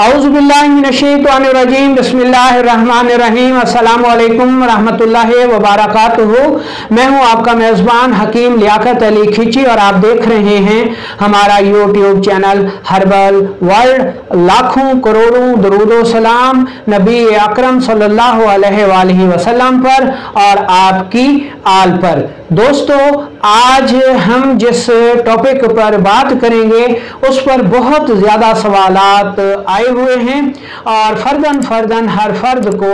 औज़ुबिल्लाहिमिनश्शैतानिर्रजीम बिस्मिल्लाहिर्रहमानिर्रहीम अस्सलामु अलैकुम रहमतुल्लाहि व बरकातुहू। मैं हूं आपका मेज़बान हकीम लियाकत अली खिची और आप देख रहे हैं हमारा यूट्यूब चैनल हर्बल वर्ल्ड। लाखों करोड़ों दरूदो सलाम नबी अकरम सल्लल्लाहु अलैहि वसल्लम पर और आपकी आल पर। दोस्तों, आज हम जिस टॉपिक पर बात करेंगे उस पर बहुत ज़्यादा सवालात आए हुए हैं और फर्दन हर फर्द को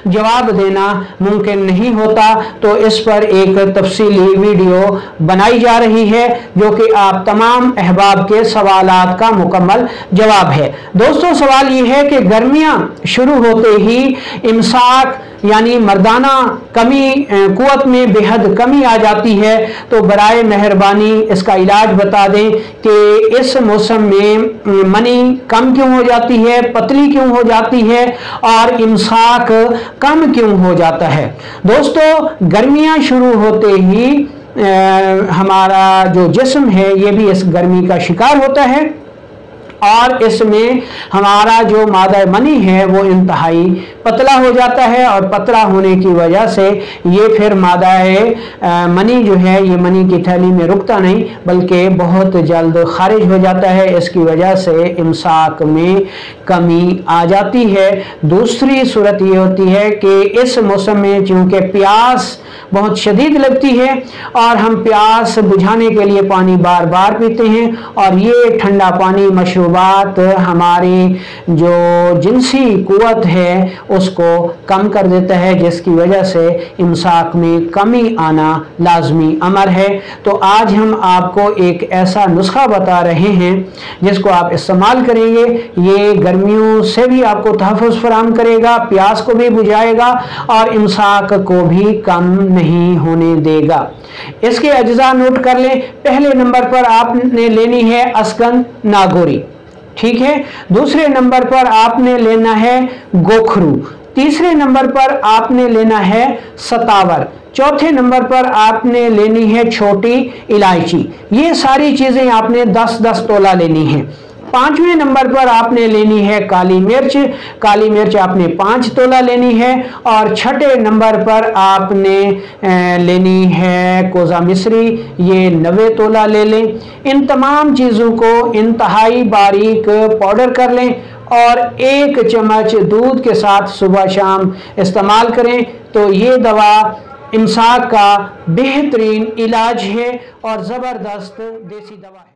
जवाब देना मुमकिन नहीं होता, तो इस पर एक तफसीली वीडियो बनाई जा रही है जो कि आप तमाम अहबाब के सवालात का मुकम्मल जवाब है। दोस्तों, सवाल ये है कि गर्मियाँ शुरू होते ही इमसाक यानी मर्दाना कमी कुव्वत में बेहद कमी आ जाती है, तो बराए मेहरबानी इसका इलाज बता दें कि इस मौसम में मनी कम क्यों हो जाती है, पतली क्यों हो जाती है और इमसाक कम क्यों हो जाता है। दोस्तों, गर्मियां शुरू होते ही हमारा जो जिस्म है ये भी इस गर्मी का शिकार होता है और इसमें हमारा जो मादा मनी है वो इंतहाई पतला हो जाता है और पतला होने की वजह से ये फिर मादा मनी जो है ये मनी की थैली में रुकता नहीं बल्कि बहुत जल्द खारिज हो जाता है। इसकी वजह से इमसाक में कमी आ जाती है। दूसरी सूरत ये होती है कि इस मौसम में चूँकि प्यास बहुत शदीद लगती है और हम प्यास बुझाने के लिए पानी बार बार पीते हैं और ये ठंडा पानी मशरूबात हमारी जो जिनसी कुव्वत है उसको कम कर देता है, जिसकी वजह से इमसाक में कमी आना लाजमी अमर है। तो आज हम आपको एक ऐसा नुस्खा बता रहे हैं जिसको आप इस्तेमाल करेंगे, ये गर्मियों से भी आपको तहफ़्फ़ुज़ फराहम करेगा, प्यास को भी बुझाएगा और इमसाक को भी कम नहीं होने देगा। इसके अज्जा नोट कर लें। पहले नंबर पर आपने लेनी है अस्कन नागोरी, ठीक है। दूसरे नंबर पर आपने लेना है गोखरू। तीसरे नंबर पर आपने लेना है सतावर। चौथे नंबर पर आपने लेनी है छोटी इलायची। ये सारी चीज़ें आपने 10-10 तोला लेनी है। पांचवें नंबर पर आपने लेनी है काली मिर्च। काली मिर्च आपने 5 तोला लेनी है और छठे नंबर पर आपने लेनी है कोज़ा मिस्री, ये 90 तोला ले लें। इन तमाम चीज़ों को इंतहाई बारीक पाउडर कर लें और 1 चम्मच दूध के साथ सुबह शाम इस्तेमाल करें। तो ये दवा इमसाक का बेहतरीन इलाज है और ज़बरदस्त देसी दवा है।